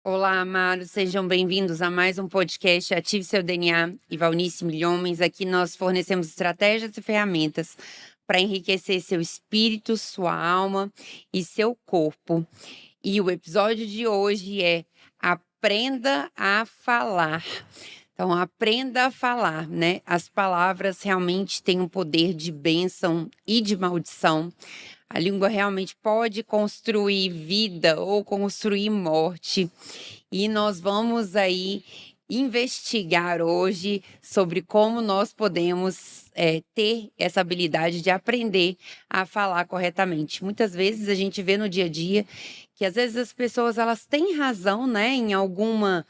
Olá, amados, sejam bem-vindos a mais um podcast Ative Seu DNA e Valnice Milhomens. Aqui nós fornecemos estratégias e ferramentas para enriquecer seu espírito, sua alma e seu corpo. E o episódio de hoje é Aprenda a Falar. Então, aprenda a falar, né? As palavras realmente têm um poder de bênção e de maldição. A língua realmente pode construir vida ou construir morte. E nós vamos aí investigar hoje sobre como nós podemos ter essa habilidade de aprender a falar corretamente. Muitas vezes a gente vê no dia a dia que às vezes as pessoas elas têm razão, né, em alguma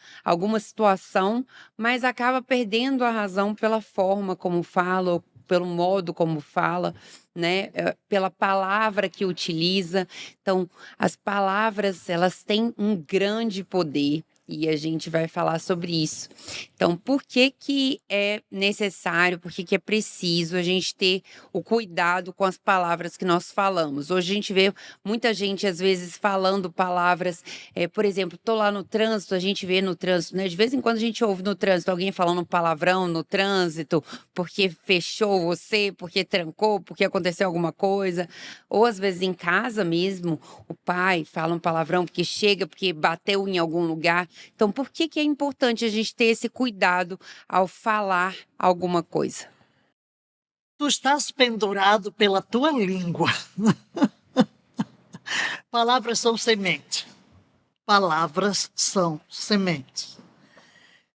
situação, mas acaba perdendo a razão pela forma como fala, ou pelo modo como fala, né, pela palavra que utiliza. Então, as palavras, elas têm um grande poder e a gente vai falar sobre isso. Então, por que que é necessário, por que que é preciso a gente ter o cuidado com as palavras que nós falamos? Hoje a gente vê muita gente, às vezes, falando palavras, por exemplo, tô lá no trânsito, a gente vê no trânsito, né? De vez em quando a gente ouve no trânsito alguém falando um palavrão no trânsito, porque fechou você, porque trancou, porque aconteceu alguma coisa. Ou às vezes em casa mesmo, o pai fala um palavrão porque chega, porque bateu em algum lugar. Então, por que que é importante a gente ter esse cuidado ao falar alguma coisa? Tu estás pendurado pela tua língua. Palavras são semente. Palavras são sementes.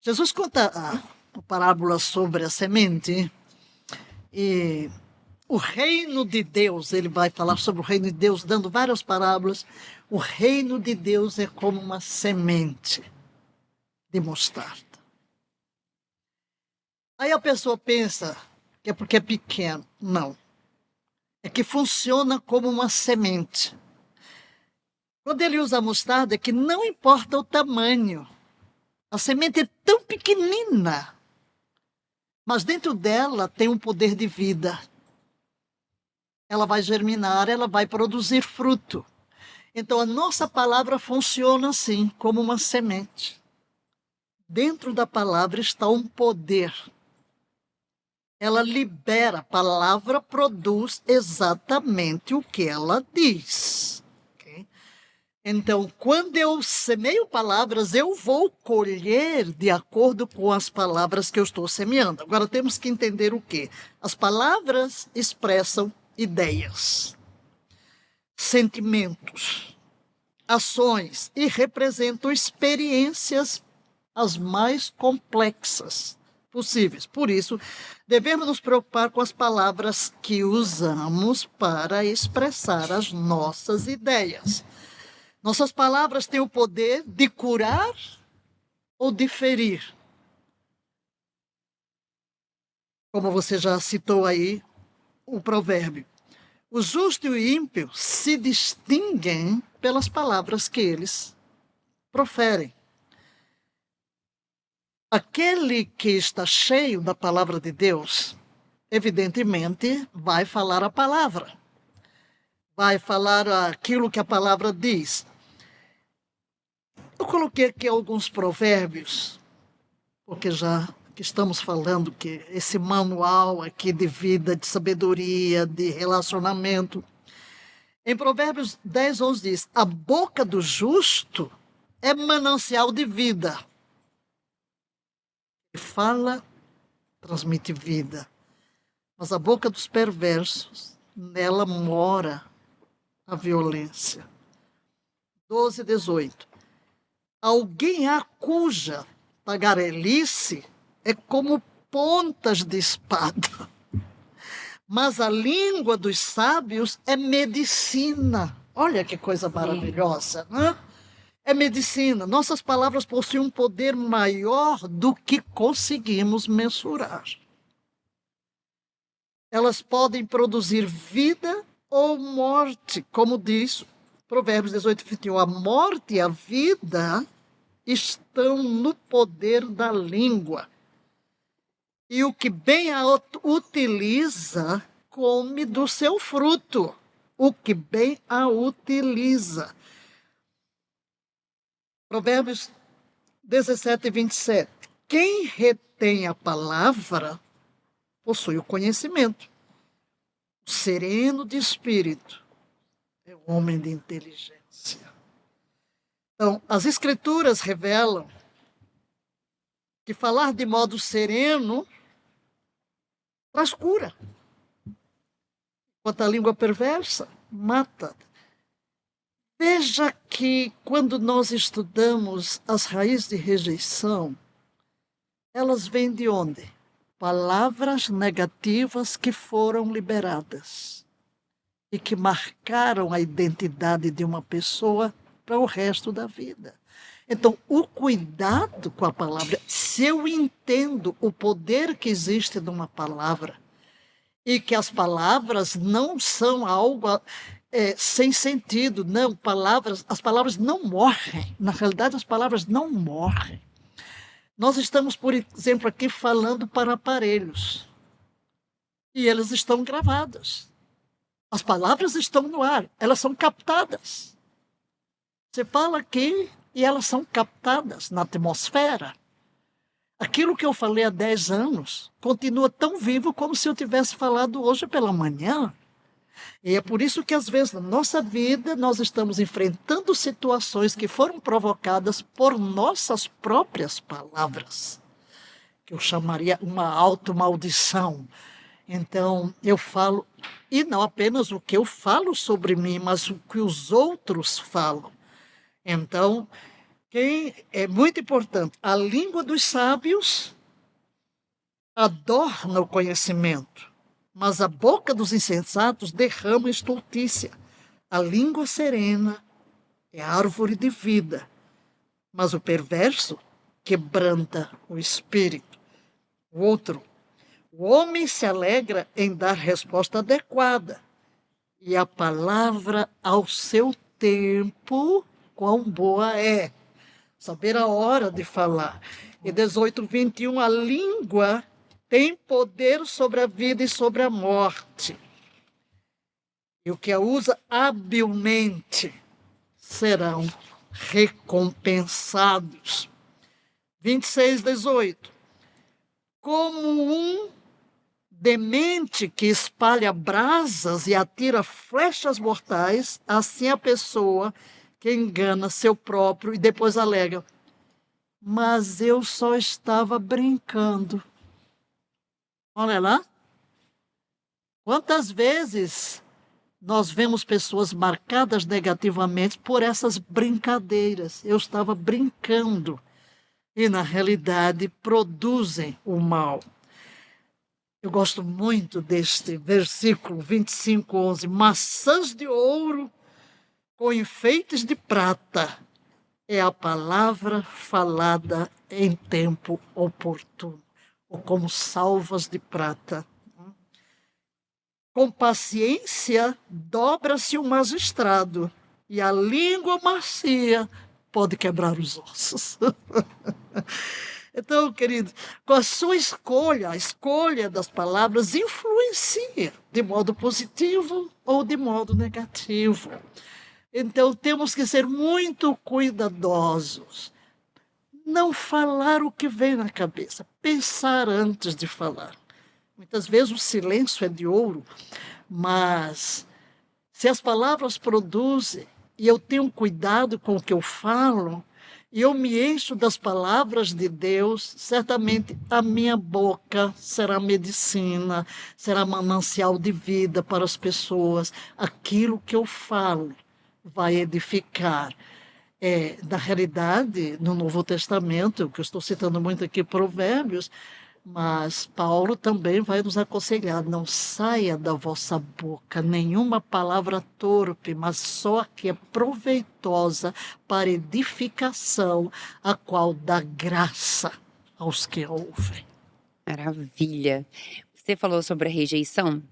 Jesus conta a parábola sobre a semente e o reino de Deus, ele vai falar sobre o reino de Deus, dando várias parábolas. O reino de Deus é como uma semente de mostarda. Aí a pessoa pensa que é porque é pequeno. Não. É que funciona como uma semente. Quando ele usa a mostarda, é que não importa o tamanho. A semente é tão pequenina, mas dentro dela tem um poder de vida. Ela vai germinar, ela vai produzir fruto. Então a nossa palavra funciona assim, como uma semente. Dentro da palavra está um poder. Ela libera, a palavra produz exatamente o que ela diz. Okay? Então, quando eu semeio palavras, eu vou colher de acordo com as palavras que eu estou semeando. Agora, temos que entender o quê? As palavras expressam ideias, sentimentos, ações e representam experiências as mais complexas possíveis. Por isso, devemos nos preocupar com as palavras que usamos para expressar as nossas ideias. Nossas palavras têm o poder de curar ou de ferir. Como você já citou aí o provérbio. O justo e o ímpio se distinguem pelas palavras que eles proferem. Aquele que está cheio da palavra de Deus, evidentemente, vai falar a palavra. Vai falar aquilo que a palavra diz. Eu coloquei aqui alguns provérbios, porque já que estamos falando que esse manual aqui de vida, de sabedoria, de relacionamento. Em Provérbios 10, 11 diz, a boca do justo é manancial de vida. Fala, transmite vida. Mas a boca dos perversos, nela mora a violência. 12, 18. Alguém a cuja tagarelice é como pontas de espada. Mas a língua dos sábios é medicina. Olha que coisa maravilhosa, né? É medicina. Nossas palavras possuem um poder maior do que conseguimos mensurar. Elas podem produzir vida ou morte, como diz Provérbios 18, 21. A morte e a vida estão no poder da língua. E o que bem a utiliza, come do seu fruto. O que bem a utiliza. Provérbios 17, 27. Quem retém a palavra possui o conhecimento. O sereno de espírito é o homem de inteligência. Então, as Escrituras revelam que falar de modo sereno traz cura. Enquanto a língua perversa mata. Veja que quando nós estudamos as raízes de rejeição, elas vêm de onde? Palavras negativas que foram liberadas e que marcaram a identidade de uma pessoa para o resto da vida. Então, o cuidado com a palavra, se eu entendo o poder que existe numa palavra e que as palavras não são algo sem sentido, não, as palavras não morrem. Na realidade, as palavras não morrem. Nós estamos, por exemplo, aqui falando para aparelhos. E elas estão gravadas. As palavras estão no ar, elas são captadas. Você fala aqui e elas são captadas na atmosfera. Aquilo que eu falei há 10 anos continua tão vivo como se eu tivesse falado hoje pela manhã. E é por isso que, às vezes, na nossa vida, nós estamos enfrentando situações que foram provocadas por nossas próprias palavras, que eu chamaria uma automaldição. Então, eu falo, e não apenas o que eu falo sobre mim, mas o que os outros falam. Então, é muito importante, a língua dos sábios adorna o conhecimento, mas a boca dos insensatos derrama estultícia. A língua serena é árvore de vida, mas o perverso quebranta o espírito. O outro, o homem se alegra em dar resposta adequada, e a palavra ao seu tempo, quão boa é. Saber a hora de falar. E 18, 21, a língua tem poder sobre a vida e sobre a morte. E o que a usa habilmente serão recompensados. 26, 18. Como um demente que espalha brasas e atira flechas mortais, assim a pessoa que engana seu próprio e depois alega, mas eu só estava brincando. Olha lá. Quantas vezes nós vemos pessoas marcadas negativamente por essas brincadeiras? Eu estava brincando. E, na realidade, produzem o mal. Eu gosto muito deste versículo 25, 11. Maçãs de ouro com enfeites de prata é a palavra falada em tempo oportuno, ou como salvas de prata. Com paciência dobra-se o magistrado, e a língua macia pode quebrar os ossos. Então, querido, com a sua escolha, a escolha das palavras influencia de modo positivo ou de modo negativo. Então, temos que ser muito cuidadosos. Não falar o que vem na cabeça, pensar antes de falar. Muitas vezes o silêncio é de ouro, mas se as palavras produzem e eu tenho cuidado com o que eu falo, e eu me encho das palavras de Deus, certamente a minha boca será medicina, será manancial de vida para as pessoas. Aquilo que eu falo vai edificar. Na realidade, no Novo Testamento, que eu estou citando muito aqui Provérbios, mas Paulo também vai nos aconselhar, não saia da vossa boca nenhuma palavra torpe, mas só a que é proveitosa para edificação, a qual dá graça aos que a ouvem. Maravilha. Você falou sobre a rejeição.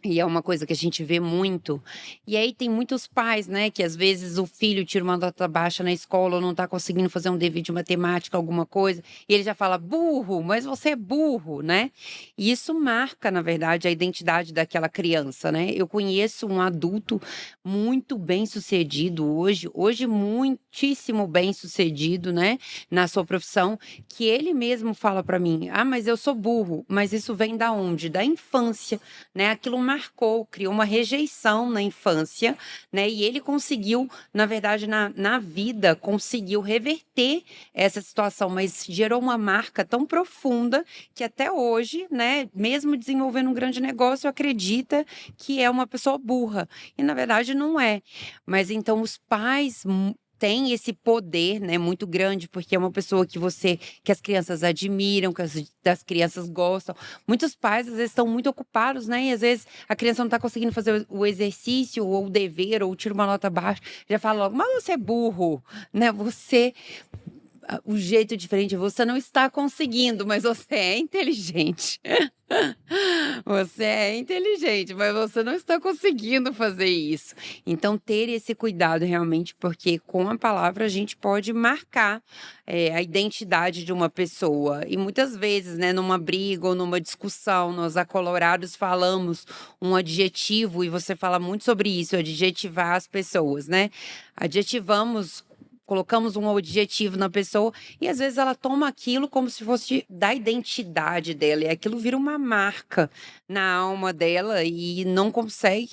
E é uma coisa que a gente vê muito. E aí tem muitos pais, né, que às vezes o filho tira uma nota baixa na escola ou não tá conseguindo fazer um dever de matemática, alguma coisa, e ele já fala: "Burro, mas você é burro", né. E isso marca, na verdade, a identidade daquela criança, né. Eu conheço um adulto muito bem-sucedido hoje muitíssimo bem-sucedido, né, na sua profissão, que ele mesmo fala para mim: "Ah, mas eu sou burro", mas isso vem da onde? Da infância, né, aquilo marcou, criou uma rejeição na infância, né, e ele conseguiu, na verdade, na vida, conseguiu reverter essa situação, mas gerou uma marca tão profunda que até hoje, né, mesmo desenvolvendo um grande negócio, acredita que é uma pessoa burra, e na verdade não é. Mas então os pais têm esse poder, né, muito grande, porque é uma pessoa que as crianças admiram, que as crianças gostam. Muitos pais, às vezes, estão muito ocupados, né, e às vezes a criança não está conseguindo fazer o exercício ou o dever ou tira uma nota baixa, já fala logo: "Mas você é burro", né, o jeito diferente, você não está conseguindo, mas você é inteligente. Você é inteligente, mas você não está conseguindo fazer isso. Então, ter esse cuidado realmente, porque com a palavra a gente pode marcar, a identidade de uma pessoa. E muitas vezes, né, numa briga ou numa discussão, nós acolorados falamos um adjetivo, e você fala muito sobre isso, adjetivar as pessoas, né. Adjetivamos, colocamos um adjetivo na pessoa e às vezes ela toma aquilo como se fosse da identidade dela, e aquilo vira uma marca na alma dela e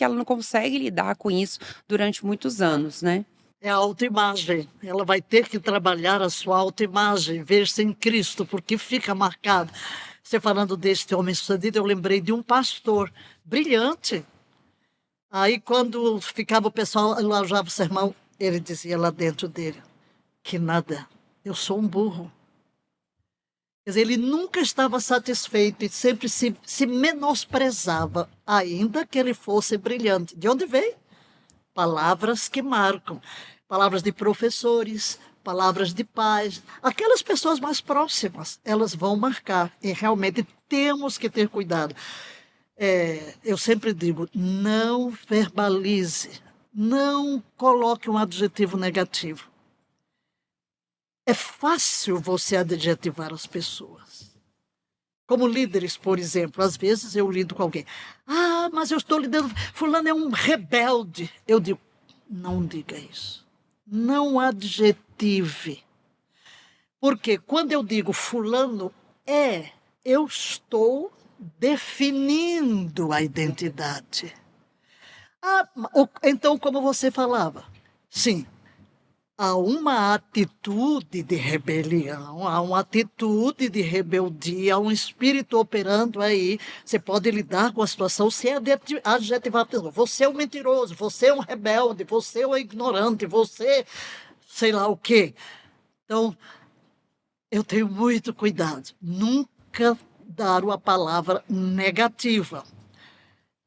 ela não consegue lidar com isso durante muitos anos, né. É a autoimagem. Ela vai ter que trabalhar a sua autoimagem, ver-se em Cristo, porque fica marcado. Você falando deste homem sucedido, eu lembrei de um pastor brilhante. Aí, quando ficava o pessoal, elogiava o sermão, ele dizia lá dentro dele: que nada, eu sou um burro. Quer dizer, ele nunca estava satisfeito e sempre se menosprezava, ainda que ele fosse brilhante. De onde veio? Palavras que marcam. Palavras de professores, palavras de pais. Aquelas pessoas mais próximas, elas vão marcar. E realmente temos que ter cuidado. Eu sempre digo, não verbalize, não coloque um adjetivo negativo. É fácil você adjetivar as pessoas. Como líderes, por exemplo, às vezes eu lido com alguém. Ah, mas eu estou lidando, fulano é um rebelde. Eu digo, não diga isso. Não adjetive. Porque quando eu digo fulano eu estou definindo a identidade. Ah, então, como você falava, sim, há uma atitude de rebelião, há uma atitude de rebeldia, há um espírito operando aí. Você pode lidar com a situação sem adjetivar a pessoa. Você é um mentiroso, você é um rebelde, você é um ignorante, você sei lá o quê. Então, eu tenho muito cuidado. Nunca dar uma palavra negativa.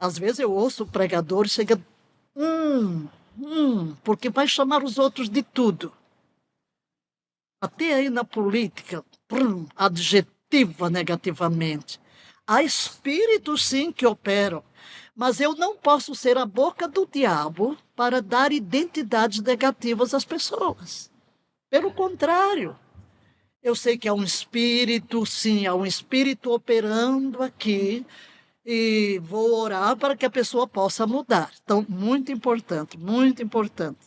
Às vezes eu ouço o pregador e chega, porque vai chamar os outros de tudo. Até aí na política, adjetiva negativamente. Há espíritos, sim, que operam, mas eu não posso ser a boca do diabo para dar identidades negativas às pessoas. Pelo contrário, eu sei que há um espírito, sim, há um espírito operando aqui, e vou orar para que a pessoa possa mudar. Então, muito importante, muito importante.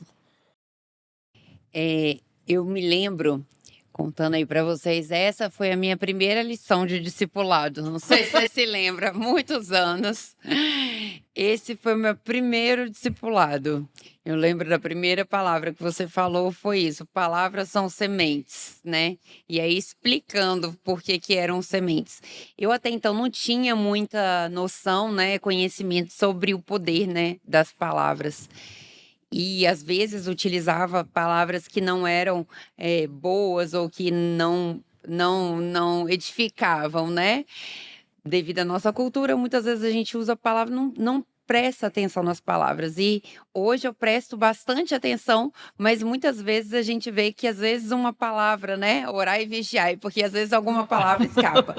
Eu me lembro, contando aí para vocês, essa foi a minha primeira lição de discipulado, não sei se você se lembra, há muitos anos. Esse foi o meu primeiro discipulado. Eu lembro da primeira palavra que você falou, foi isso: palavras são sementes, né. E aí explicando por que que eram sementes. Eu até então não tinha muita noção, né, conhecimento sobre o poder, né, das palavras. E às vezes utilizava palavras que não eram, boas ou que não edificavam, né. Devido à nossa cultura, muitas vezes a gente usa a palavra não presta atenção nas palavras. E hoje eu presto bastante atenção, mas muitas vezes a gente vê que às vezes uma palavra, né, orar e vigiar, porque às vezes alguma palavra escapa.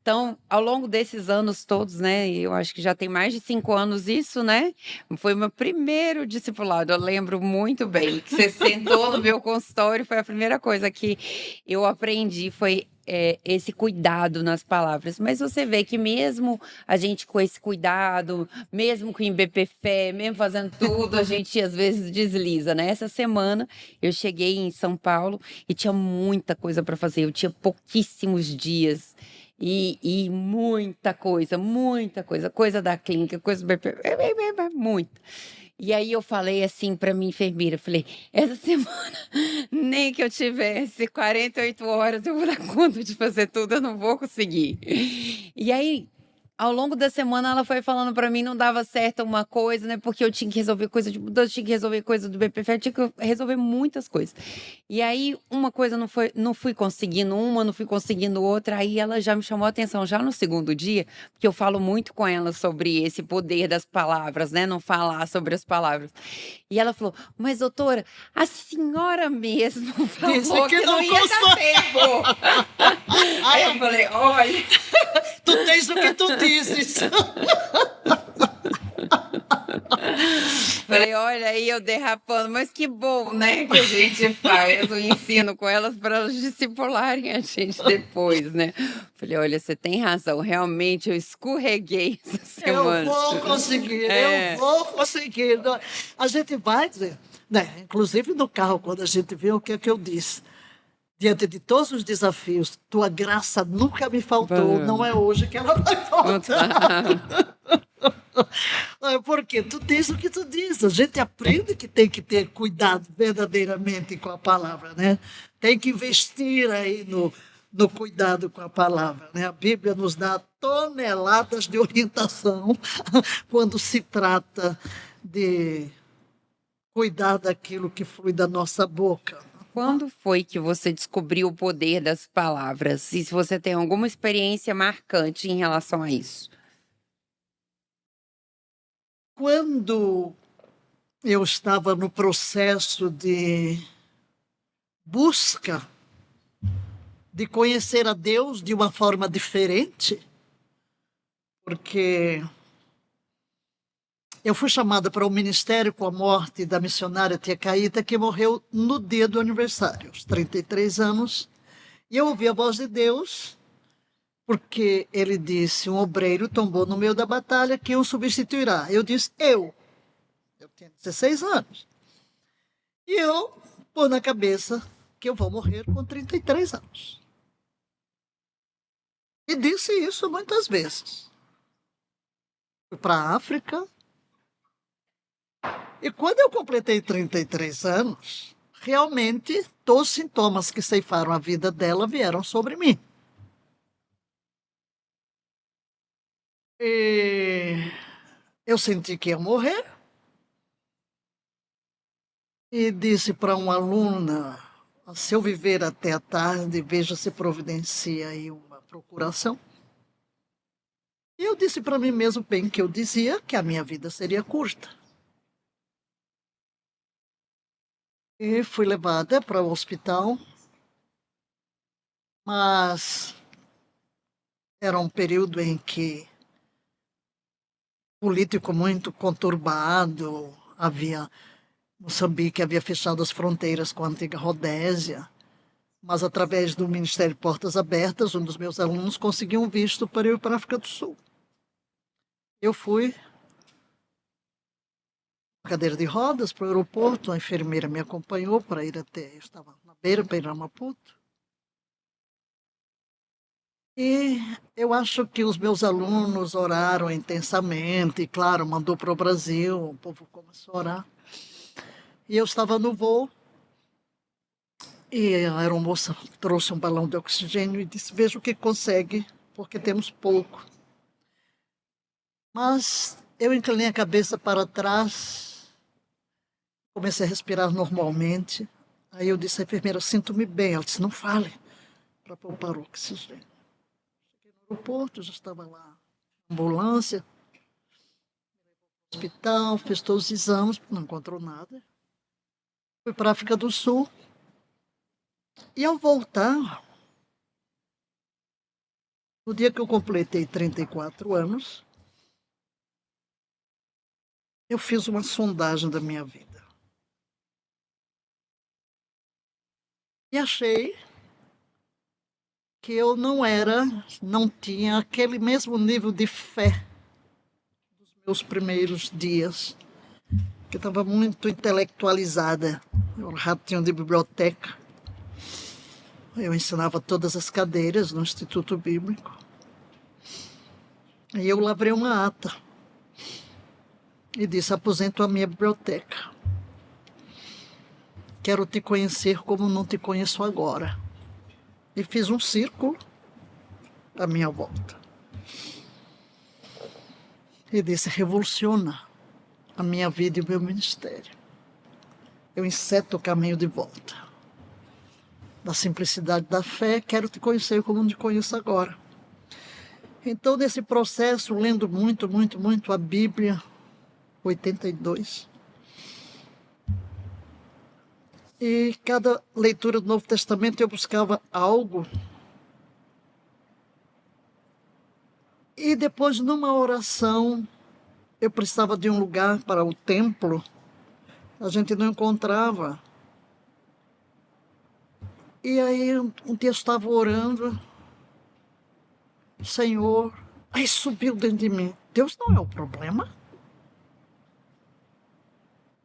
Então, ao longo desses anos todos, né, eu acho que já tem mais de 5 anos isso, né, foi meu primeiro discipulado, eu lembro muito bem que você sentou no meu consultório, foi a primeira coisa que eu aprendi, foi, esse cuidado nas palavras. Mas você vê que mesmo a gente com esse cuidado, mesmo com o IBP-Fé, mesmo fazendo tudo, a gente às vezes desliza, né. Essa semana eu cheguei em São Paulo e tinha muita coisa para fazer, eu tinha pouquíssimos dias. E muita coisa, coisa da clínica, coisa do BP, muita. E aí eu falei assim para minha enfermeira, falei: "Essa semana, nem que eu tivesse 48 horas, eu vou dar conta de fazer tudo, eu não vou conseguir". E aí, ao longo da semana, ela foi falando para mim, não dava certo uma coisa, né, porque eu tinha que resolver coisa de mudança, tinha que resolver coisa do BPF, tinha que resolver muitas coisas. E aí uma coisa não fui conseguindo uma, não fui conseguindo outra, aí ela já me chamou a atenção já no segundo dia, porque eu falo muito com ela sobre esse poder das palavras, né, não falar sobre as palavras. E ela falou: "Mas doutora, a senhora mesmo Disse falou que que não não ia dar consegue. tempo". Aí eu falei: "Olha". Tu tens o que tu dizes. Falei: "Olha aí eu derrapando, mas que bom, né, que a gente faz o ensino com elas para elas discipularem a gente depois, né". Falei: "Olha, você tem razão, realmente eu escorreguei essa Eu semana". vou conseguir, eu É. vou conseguir. A gente vai dizer, né? Inclusive no carro, quando a gente vê o que é que eu disse. Diante de todos os desafios, tua graça nunca me faltou. Não é hoje que ela vai Não faltar. tá. Porque tu diz o que tu diz. A gente aprende que tem que ter cuidado verdadeiramente com a palavra, né? Tem que investir aí no cuidado com a palavra, né? A Bíblia nos dá toneladas de orientação quando se trata de cuidar daquilo que flui da nossa boca. Quando foi que você descobriu o poder das palavras? E se você tem alguma experiência marcante em relação a isso? Quando eu estava no processo de busca de conhecer a Deus de uma forma diferente, porque eu fui chamada para o ministério com a morte da missionária Tia Caíta, que morreu no dia do aniversário, aos 33 anos. E eu ouvi a voz de Deus, porque ele disse: um obreiro tombou no meio da batalha, quem o substituirá? Eu disse: eu. Eu tinha 16 anos. E eu pus na cabeça que eu vou morrer com 33 anos. E disse isso muitas vezes. Fui para a África. E quando eu completei 33 anos, realmente todos os sintomas que ceifaram a vida dela vieram sobre mim. E eu senti que ia morrer. E disse para uma aluna: se eu viver até a tarde, veja se providencia aí uma procuração. E eu disse para mim mesmo bem que eu dizia que a minha vida seria curta. E fui levada para o hospital, mas era um período em que político muito conturbado, havia Moçambique havia fechado as fronteiras com a antiga Rodésia, mas através do Ministério de Portas Abertas, um dos meus alunos conseguiu um visto para ir para a África do Sul. Eu fui na cadeira de rodas para o aeroporto, a enfermeira me acompanhou para ir até, eu estava na beira para ir a Maputo. E eu acho que os meus alunos oraram intensamente, e claro, mandou para o Brasil, o povo começou a orar. E eu estava no voo, e a aeromoça trouxe um balão de oxigênio e disse: veja o que consegue, porque temos pouco. Mas eu inclinei a cabeça para trás, comecei a respirar normalmente. Aí eu disse à enfermeira: sinto-me bem. Ela disse: não fale, para poupar o oxigênio. Cheguei no aeroporto, já estava lá a ambulância, hospital, fez todos os exames, não encontrou nada. Fui para a África do Sul. E ao voltar, no dia que eu completei 34 anos, eu fiz uma sondagem da minha vida. E achei que eu não tinha aquele mesmo nível de fé dos meus primeiros dias, que eu estava muito intelectualizada. Eu era um ratinho de biblioteca. Eu ensinava todas as cadeiras no Instituto Bíblico. E eu lavrei uma ata e disse: aposento a minha biblioteca. Quero te conhecer como não te conheço agora. E fiz um círculo à minha volta. E disse: revoluciona a minha vida e o meu ministério. Eu enceto o caminho de volta. Da simplicidade da fé, quero te conhecer como não te conheço agora. Então, nesse processo, lendo muito, muito, muito a Bíblia, 82. E cada leitura do Novo Testamento eu buscava algo. E depois, numa oração, eu precisava de um lugar para o templo. A gente não encontrava. E aí, um dia eu estava orando. Senhor, aí subiu dentro de mim: Deus não é o problema.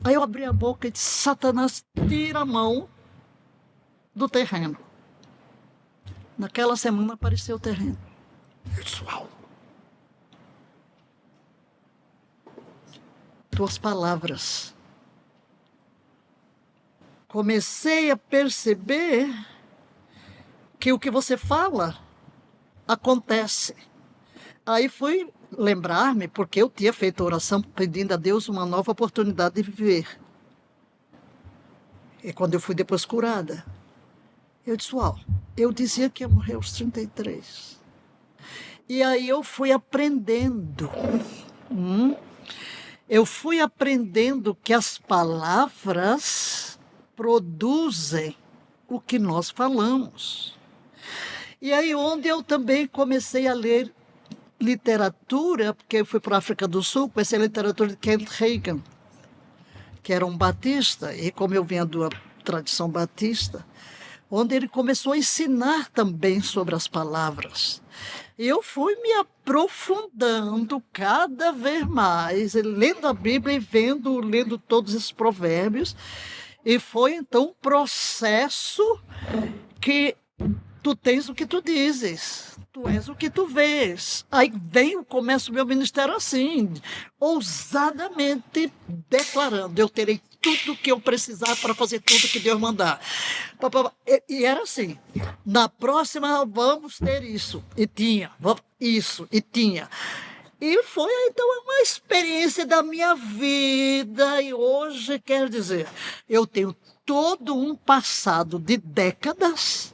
Aí eu abri a boca e disse: Satanás, tira a mão do terreno. Naquela semana apareceu o terreno. Eu disse: uau. Tuas palavras. Comecei a perceber que o que você fala acontece. Aí fui lembrar-me, porque eu tinha feito oração pedindo a Deus uma nova oportunidade de viver. E quando eu fui depois curada, eu disse: uau, eu dizia que ia morrer aos 33. E aí eu fui aprendendo. Eu fui aprendendo que as palavras produzem o que nós falamos. E aí onde eu também comecei a ler literatura, porque eu fui para a África do Sul, comecei a literatura de Kent Reagan, que era um batista, e como eu venho da tradição batista, onde ele começou a ensinar também sobre as palavras. E eu fui me aprofundando cada vez mais, lendo a Bíblia e lendo todos esses provérbios, e foi então um processo que tu tens o que tu dizes, tu és o que tu vês. Aí começa o meu ministério assim, ousadamente declarando: eu terei tudo o que eu precisar para fazer tudo que Deus mandar. E era assim: na próxima vamos ter isso. E tinha, isso, e tinha. E foi então uma experiência da minha vida. E hoje, quer dizer, eu tenho todo um passado de décadas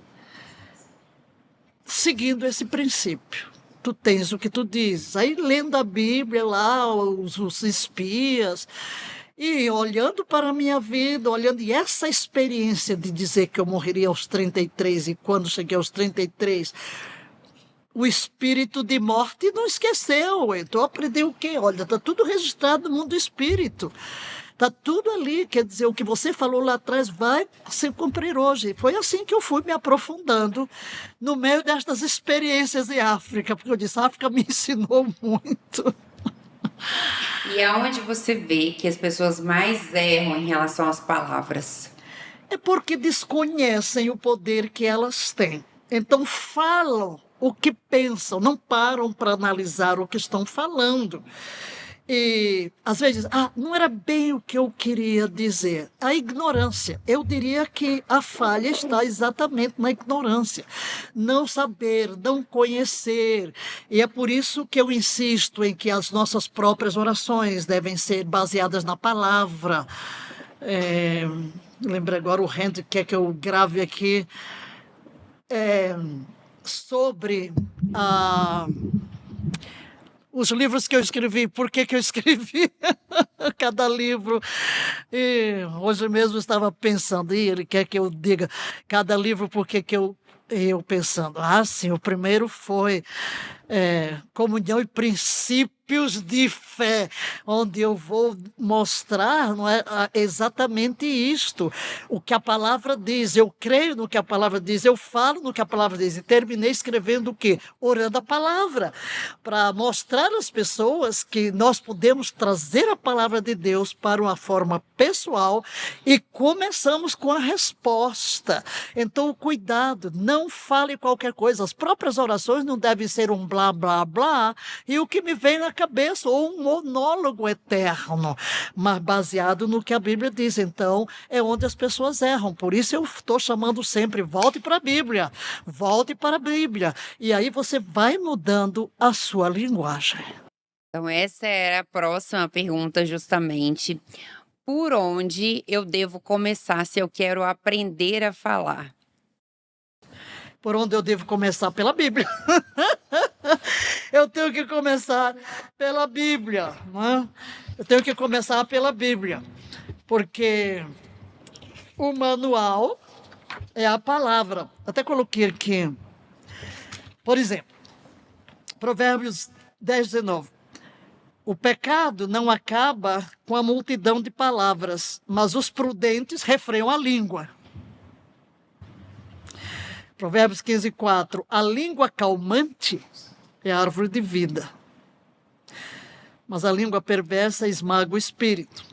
seguindo esse princípio. Tu tens o que tu dizes. Aí lendo a Bíblia lá, os espias, e olhando para a minha vida, e essa experiência de dizer que eu morreria aos 33, e quando cheguei aos 33, o espírito de morte não esqueceu. Então eu aprendi o quê? Olha, está tudo registrado no mundo do espírito. Está tudo ali, quer dizer, o que você falou lá atrás vai se cumprir hoje. Foi assim que eu fui me aprofundando no meio destas experiências em África, porque eu disse: a África me ensinou muito. E aonde você vê que as pessoas mais erram em relação às palavras? É porque desconhecem o poder que elas têm. Então falam o que pensam, não param para analisar o que estão falando. E às vezes, não era bem o que eu queria dizer. A ignorância. Eu diria que a falha está exatamente na ignorância. Não saber, não conhecer. E é por isso que eu insisto em que as nossas próprias orações devem ser baseadas na palavra. Lembrei agora o Randy, quer que eu grave aqui, sobre os livros que eu escrevi, por que eu escrevi cada livro. E hoje mesmo eu estava pensando, e ele quer que eu diga cada livro, por que eu pensando. Sim, o primeiro foi Comunhão e Princípios de Fé, onde eu vou mostrar, não é, exatamente isto, o que a palavra diz. Eu creio no que a palavra diz, eu falo no que a palavra diz. E terminei escrevendo o quê? Orando a palavra, para mostrar às pessoas que nós podemos trazer a palavra de Deus para uma forma pessoal, e começamos com a resposta. Então, cuidado, não fale qualquer coisa. As próprias orações não devem ser um blá, blá, blá, e o que me vem na cabeça, ou um monólogo eterno, mas baseado no que a Bíblia diz. Então, é onde as pessoas erram. Por isso eu estou chamando sempre, volte para a Bíblia, volte para a Bíblia. E aí você vai mudando a sua linguagem. Então essa era a próxima pergunta justamente. Por onde eu devo começar se eu quero aprender a falar? Por onde eu devo começar? Pela Bíblia. Eu tenho que começar pela Bíblia, né? Eu tenho que começar pela Bíblia, porque o manual é a palavra. Até coloquei aqui, por exemplo, Provérbios 10:19. O pecado não acaba com a multidão de palavras, mas os prudentes refreiam a língua. Provérbios 15:4. A língua calmante é a árvore de vida, mas a língua perversa esmaga o espírito.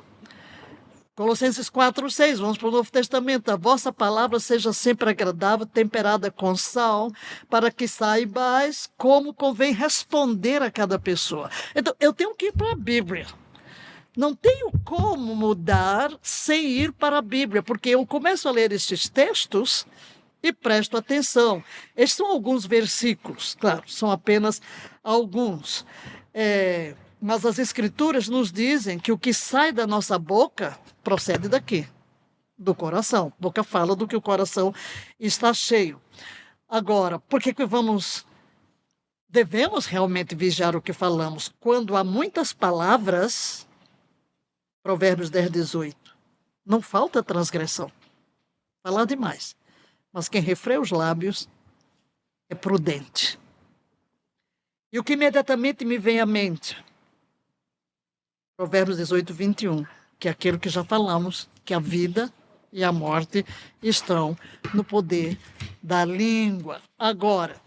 Colossenses 4:6, vamos para o Novo Testamento. A vossa palavra seja sempre agradável, temperada com sal, para que saibais como convém responder a cada pessoa. Então, eu tenho que ir para a Bíblia. Não tenho como mudar sem ir para a Bíblia, porque eu começo a ler estes textos e presto atenção. Estes são alguns versículos, claro, são apenas alguns. Mas as Escrituras nos dizem que o que sai da nossa boca procede daqui, do coração. A boca fala do que o coração está cheio. Agora, por que devemos realmente vigiar o que falamos? Quando há muitas palavras, Provérbios 10:18, não falta transgressão. Falar demais. Mas quem refreia os lábios é prudente. E o que imediatamente me vem à mente? Provérbios 18:21, que é aquilo que já falamos, que a vida e a morte estão no poder da língua. Agora,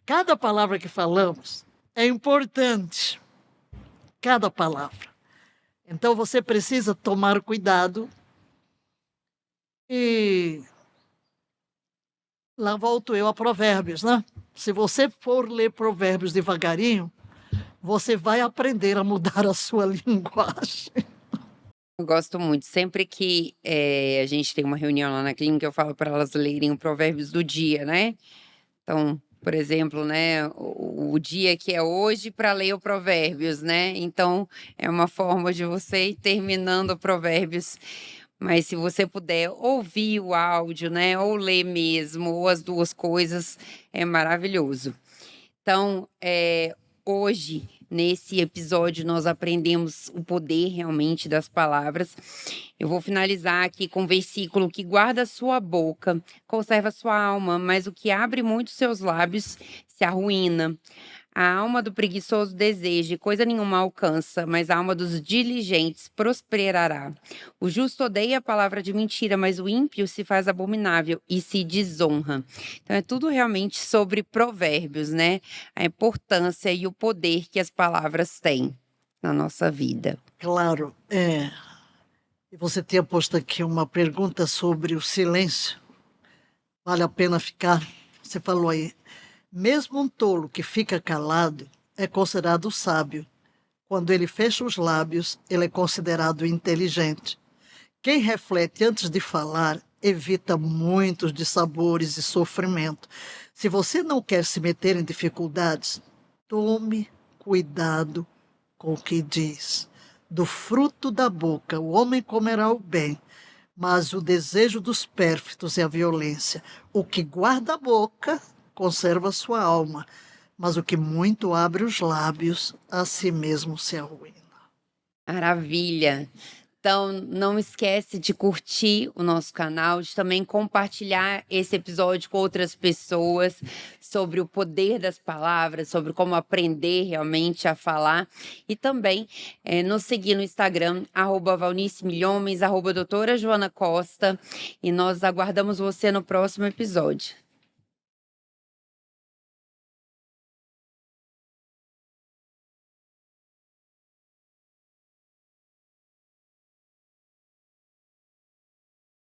cada palavra que falamos é importante. Cada palavra. Então você precisa tomar cuidado. E lá volto eu a Provérbios, né? Se você for ler Provérbios devagarinho, você vai aprender a mudar a sua linguagem. Eu gosto muito. Sempre que a gente tem uma reunião lá na clínica, eu falo para elas lerem o Provérbios do dia, né? Então, por exemplo, né, o dia que é hoje para ler o Provérbios, né? Então, é uma forma de você ir terminando o Provérbios. Mas se você puder ouvir o áudio, né, ou ler mesmo, ou as duas coisas, é maravilhoso. Então, hoje, nesse episódio, nós aprendemos o poder realmente das palavras. Eu vou finalizar aqui com um versículo que guarda a sua boca, conserva a sua alma, mas o que abre muito seus lábios se arruína. A alma do preguiçoso deseja e coisa nenhuma alcança, mas a alma dos diligentes prosperará. O justo odeia a palavra de mentira, mas o ímpio se faz abominável e se desonra. Então é tudo realmente sobre provérbios, né? A importância e o poder que as palavras têm na nossa vida. Claro, E você tinha posto aqui uma pergunta sobre o silêncio. Vale a pena ficar? Você falou aí. Mesmo um tolo que fica calado é considerado sábio. Quando ele fecha os lábios, ele é considerado inteligente. Quem reflete antes de falar evita muitos dissabores e sofrimento. Se você não quer se meter em dificuldades, tome cuidado com o que diz. Do fruto da boca o homem comerá o bem, mas o desejo dos pérfidos é a violência. O que guarda a boca conserva sua alma, mas o que muito abre os lábios, a si mesmo se arruína. Maravilha! Então, não esquece de curtir o nosso canal, de também compartilhar esse episódio com outras pessoas sobre o poder das palavras, sobre como aprender realmente a falar. E também nos seguir no Instagram, @valnicemilhomens, @doutora Joana Costa. E nós aguardamos você no próximo episódio.